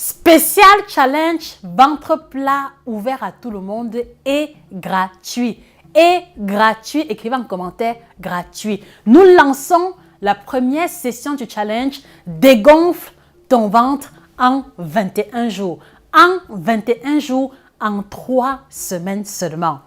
Spécial challenge ventre plat ouvert à tout le monde et gratuit. Et gratuit, écrivez en commentaire gratuit. Nous lançons la première session du challenge dégonfle ton ventre en 21 jours. En 21 jours, en 3 semaines seulement.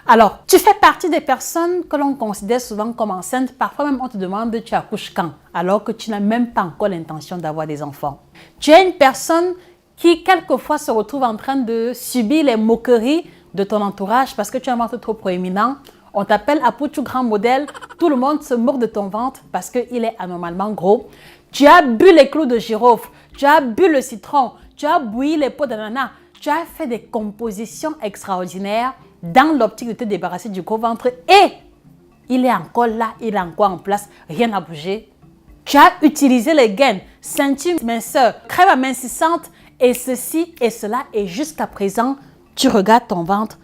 Alors, tu fais partie des personnes que l'on considère souvent comme enceintes. Parfois même, on te demande tu accouches quand, alors que tu n'as même pas encore l'intention d'avoir des enfants. Tu es une personne qui, quelquefois, se retrouve en train de subir les moqueries de ton entourage parce que tu as un ventre trop proéminent. On t'appelle Apoutou grand modèle. Tout le monde se moque de ton ventre parce qu'il est anormalement gros. Tu as bu les clous de girofle, tu as bu le citron, tu as bouilli les peaux d'ananas. Tu as fait des compositions extraordinaires dans l'optique de te débarrasser du gros ventre et il est encore là, il est encore en place, rien n'a bougé. Tu as utilisé les gaines, ceinture minceur, crème amincissante et ceci et cela et jusqu'à présent, tu regardes ton ventre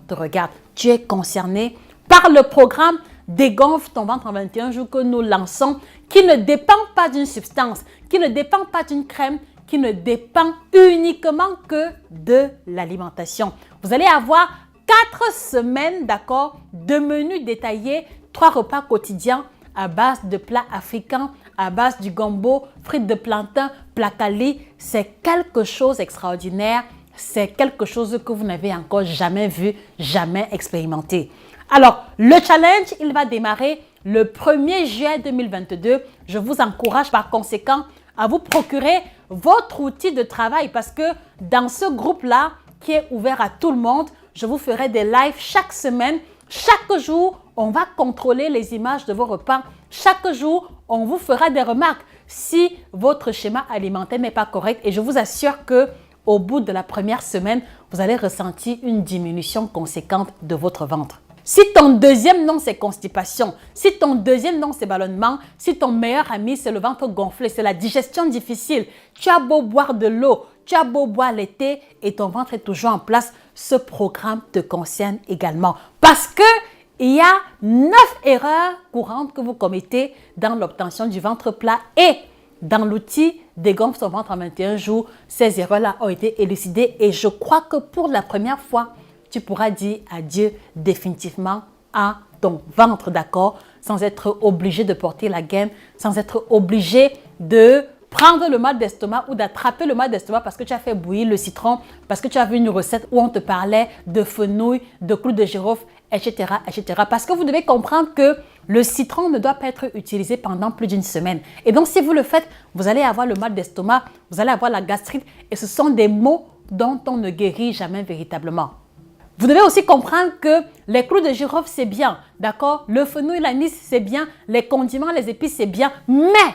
te regarde. Tu es concerné par le programme Dégonfle ton ventre en 21 jours que nous lançons qui ne dépend pas d'une substance, qui ne dépend pas d'une crème, qui ne dépend uniquement que de l'alimentation. Vous allez avoir 4 semaines, d'accord, de menus détaillés, 3 repas quotidiens à base de plats africains, à base du gombo, frites de plantain, placali. C'est quelque chose d'extraordinaire. C'est quelque chose que vous n'avez encore jamais vu, jamais expérimenté. Alors, le challenge, il va démarrer le 1er juillet 2022. Je vous encourage par conséquent à vous procurer votre outil de travail parce que dans ce groupe-là, qui est ouvert à tout le monde, je vous ferai des lives chaque semaine. Chaque jour, on va contrôler les images de vos repas. Chaque jour, on vous fera des remarques si votre schéma alimentaire n'est pas correct. Et je vous assure qu'au bout de la première semaine, vous allez ressentir une diminution conséquente de votre ventre. Si ton deuxième nom, c'est constipation, si ton deuxième nom, c'est ballonnement, si ton meilleur ami, c'est le ventre gonflé, c'est la digestion difficile, tu as beau boire de l'eau, tu as beau boire l'été et ton ventre est toujours en place, ce programme te concerne également. Parce qu'il y a 9 erreurs courantes que vous commettez dans l'obtention du ventre plat et dans l'outil Dégonfle ton ventre en 21 jours, ces erreurs-là ont été élucidées et je crois que pour la première fois, tu pourras dire adieu définitivement à ton ventre, d'accord? Sans être obligé de porter la gaine, sans être obligé de prendre le mal d'estomac ou d'attraper le mal d'estomac parce que tu as fait bouillir le citron, parce que tu as vu une recette où on te parlait de fenouil, de clous de girofle, etc., etc. Parce que vous devez comprendre que le citron ne doit pas être utilisé pendant plus d'une semaine. Et donc, si vous le faites, vous allez avoir le mal d'estomac, vous allez avoir la gastrite et ce sont des maux dont on ne guérit jamais véritablement. Vous devez aussi comprendre que les clous de girofle, c'est bien, d'accord? Le fenouil, l'anis, c'est bien. Les condiments, les épices, c'est bien. Mais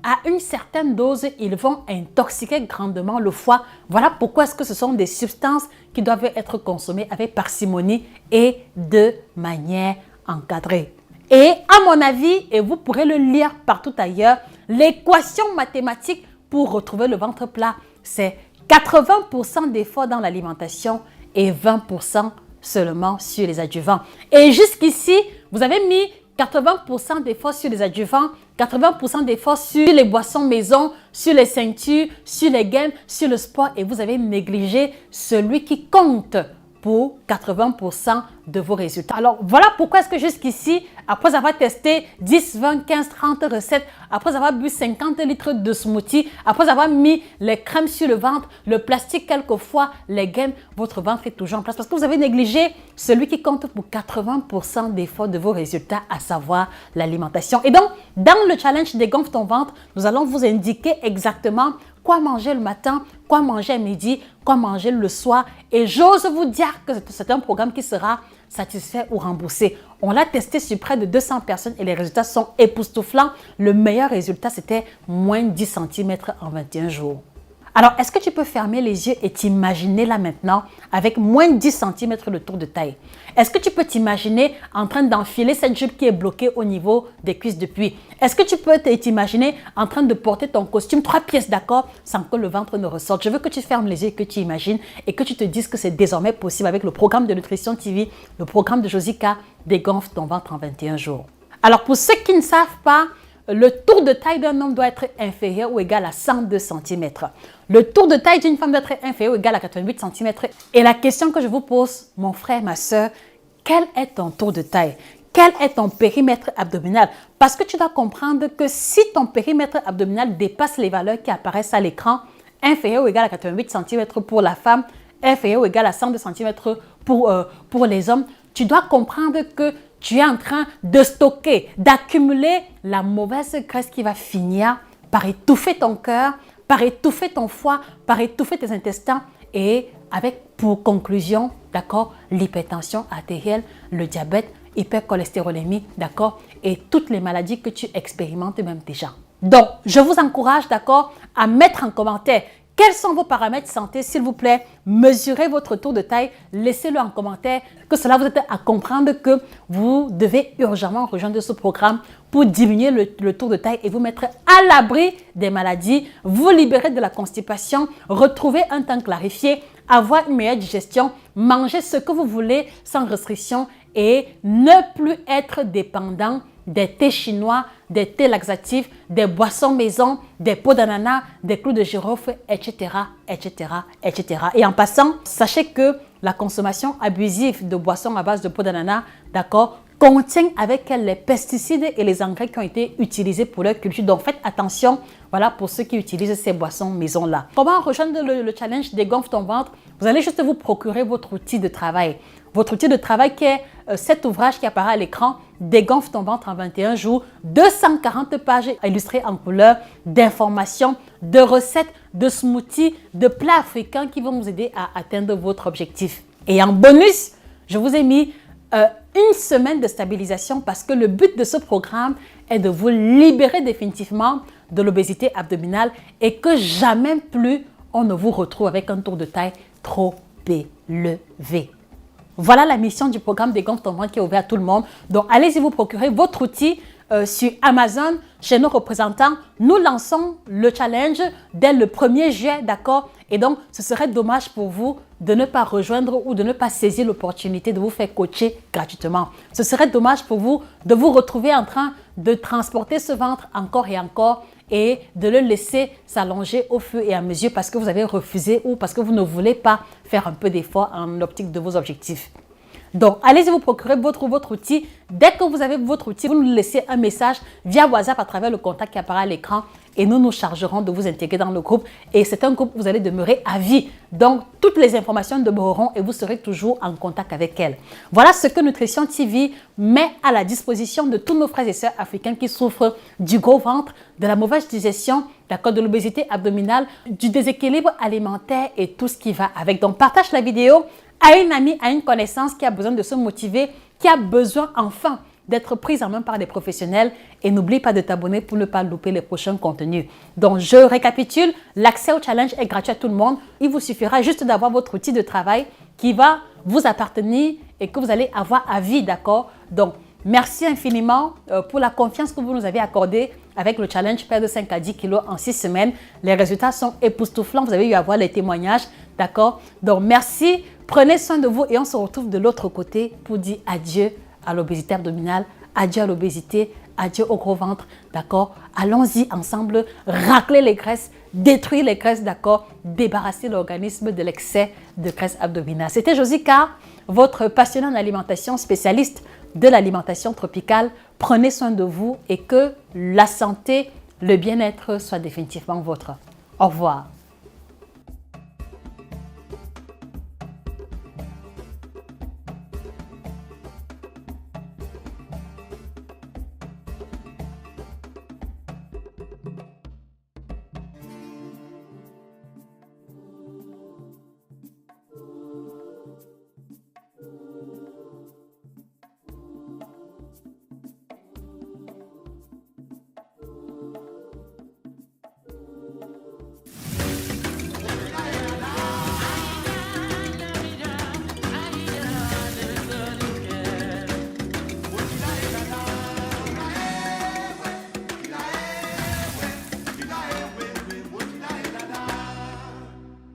à une certaine dose, ils vont intoxiquer grandement le foie. Voilà pourquoi est-ce que ce sont des substances qui doivent être consommées avec parcimonie et de manière encadrée. Et à mon avis, et vous pourrez le lire partout ailleurs, l'équation mathématique pour retrouver le ventre plat, c'est 80% d'efforts dans l'alimentation et 20% seulement sur les adjuvants. Et jusqu'ici, vous avez mis 80% d'efforts sur les adjuvants, 80% d'efforts sur les boissons maison, sur les ceintures, sur les gaines, sur le sport et vous avez négligé celui qui compte pour 80% de vos résultats. Alors, voilà pourquoi est-ce que jusqu'ici, après avoir testé 10, 20, 15, 30 recettes, après avoir bu 50 litres de smoothie, après avoir mis les crèmes sur le ventre, le plastique quelquefois, les gaines, votre ventre est toujours en place parce que vous avez négligé celui qui compte pour 80% d'efforts de vos résultats, à savoir l'alimentation. Et donc, dans le challenge Dégonfle ton ventre, nous allons vous indiquer exactement quoi manger le matin, quoi manger à midi, quoi manger le soir. Et j'ose vous dire que c'est un programme qui sera satisfait ou remboursé. On l'a testé sur près de 200 personnes et les résultats sont époustouflants. Le meilleur résultat, c'était moins 10 cm en 21 jours. Alors, est-ce que tu peux fermer les yeux et t'imaginer là maintenant avec moins de 10 cm de tour de taille? Est-ce que tu peux t'imaginer en train d'enfiler cette jupe qui est bloquée au niveau des cuisses depuis? Est-ce que tu peux t'imaginer en train de porter ton costume 3 pièces, d'accord, sans que le ventre ne ressorte? Je veux que tu fermes les yeux, que tu imagines et que tu te dises que c'est désormais possible avec le programme de Nutrition TV, le programme de Josica, dégonfle ton ventre en 21 jours. Alors, pour ceux qui ne savent pas, le tour de taille d'un homme doit être inférieur ou égal à 102 cm. Le tour de taille d'une femme doit être inférieur ou égal à 88 cm. Et la question que je vous pose, mon frère, ma soeur, quel est ton tour de taille? Quel est ton périmètre abdominal? Parce que tu dois comprendre que si ton périmètre abdominal dépasse les valeurs qui apparaissent à l'écran, inférieur ou égal à 88 cm pour la femme, inférieur ou égal à 102 cm pour les hommes, tu dois comprendre que tu es en train de stocker, d'accumuler la mauvaise graisse qui va finir par étouffer ton cœur, par étouffer ton foie, par étouffer tes intestins et avec pour conclusion, d'accord, l'hypertension artérielle, le diabète, hypercholestérolémie, d'accord, et toutes les maladies que tu expérimentes même déjà. Donc, je vous encourage, d'accord, à mettre en commentaire quels sont vos paramètres santé, s'il vous plaît. Mesurez votre tour de taille, laissez-le en commentaire, que cela vous aide à comprendre que vous devez urgemment rejoindre ce programme pour diminuer le tour de taille et vous mettre à l'abri des maladies, vous libérer de la constipation, retrouver un teint clarifié, avoir une meilleure digestion, manger ce que vous voulez sans restriction et ne plus être dépendant des thés chinois, des thés laxatifs, des boissons maison, des pots d'ananas, des clous de girofle, etc., etc., etc. Et en passant, sachez que la consommation abusive de boissons à base de pots d'ananas, d'accord, contient avec elle les pesticides et les engrais qui ont été utilisés pour leur culture. Donc, faites attention, voilà, pour ceux qui utilisent ces boissons maison-là. Comment rejoindre le challenge dégonfle ton ventre? Vous allez juste vous procurer votre outil de travail. Votre outil de travail qui est cet ouvrage qui apparaît à l'écran, Dégonfle ton ventre en 21 jours, 240 pages illustrées en couleur, d'informations, de recettes, de smoothies, de plats africains qui vont vous aider à atteindre votre objectif. Et en bonus, je vous ai mis une semaine de stabilisation parce que le but de ce programme est de vous libérer définitivement de l'obésité abdominale et que jamais plus on ne vous retrouve avec un tour de taille trop élevé. Voilà la mission du programme Dégonfle ton ventre qui est ouvert à tout le monde. Donc, allez-y vous procurer votre outil sur Amazon, chez nos représentants. Nous lançons le challenge dès le 1er juillet, d'accord? Et donc, ce serait dommage pour vous de ne pas rejoindre ou de ne pas saisir l'opportunité de vous faire coacher gratuitement. Ce serait dommage pour vous de vous retrouver en train de transporter ce ventre encore et encore et de le laisser s'allonger au fur et à mesure parce que vous avez refusé ou parce que vous ne voulez pas faire un peu d'effort en optique de vos objectifs. Donc, allez-y vous procurer votre outil. Dès que vous avez votre outil, vous nous laissez un message via WhatsApp à travers le contact qui apparaît à l'écran et nous nous chargerons de vous intégrer dans le groupe. Et c'est un groupe où vous allez demeurer à vie. Donc, toutes les informations demeureront et vous serez toujours en contact avec elles. Voilà ce que Nutrition TV met à la disposition de tous nos frères et sœurs africains qui souffrent du gros ventre, de la mauvaise digestion, d'accord, de l'obésité abdominale, du déséquilibre alimentaire et tout ce qui va avec. Donc, partage la vidéo à une amie, à une connaissance qui a besoin de se motiver, qui a besoin enfin d'être prise en main par des professionnels et n'oublie pas de t'abonner pour ne pas louper les prochains contenus. Donc, je récapitule, l'accès au challenge est gratuit à tout le monde. Il vous suffira juste d'avoir votre outil de travail qui va vous appartenir et que vous allez avoir à vie, d'accord? Donc, merci infiniment pour la confiance que vous nous avez accordée avec le challenge perdre de 5 à 10 kilos en 6 semaines. Les résultats sont époustouflants, vous avez eu à voir les témoignages, d'accord? Donc, merci, prenez soin de vous et on se retrouve de l'autre côté pour dire adieu à l'obésité abdominale, adieu à l'obésité, adieu au gros ventre, d'accord? Allons-y ensemble, racler les graisses, détruire les graisses, d'accord? Débarrasser l'organisme de l'excès de graisse abdominale. C'était Josica, votre passionnée en alimentation, spécialiste de l'alimentation tropicale. Prenez soin de vous et que la santé, le bien-être soit définitivement vôtre. Au revoir.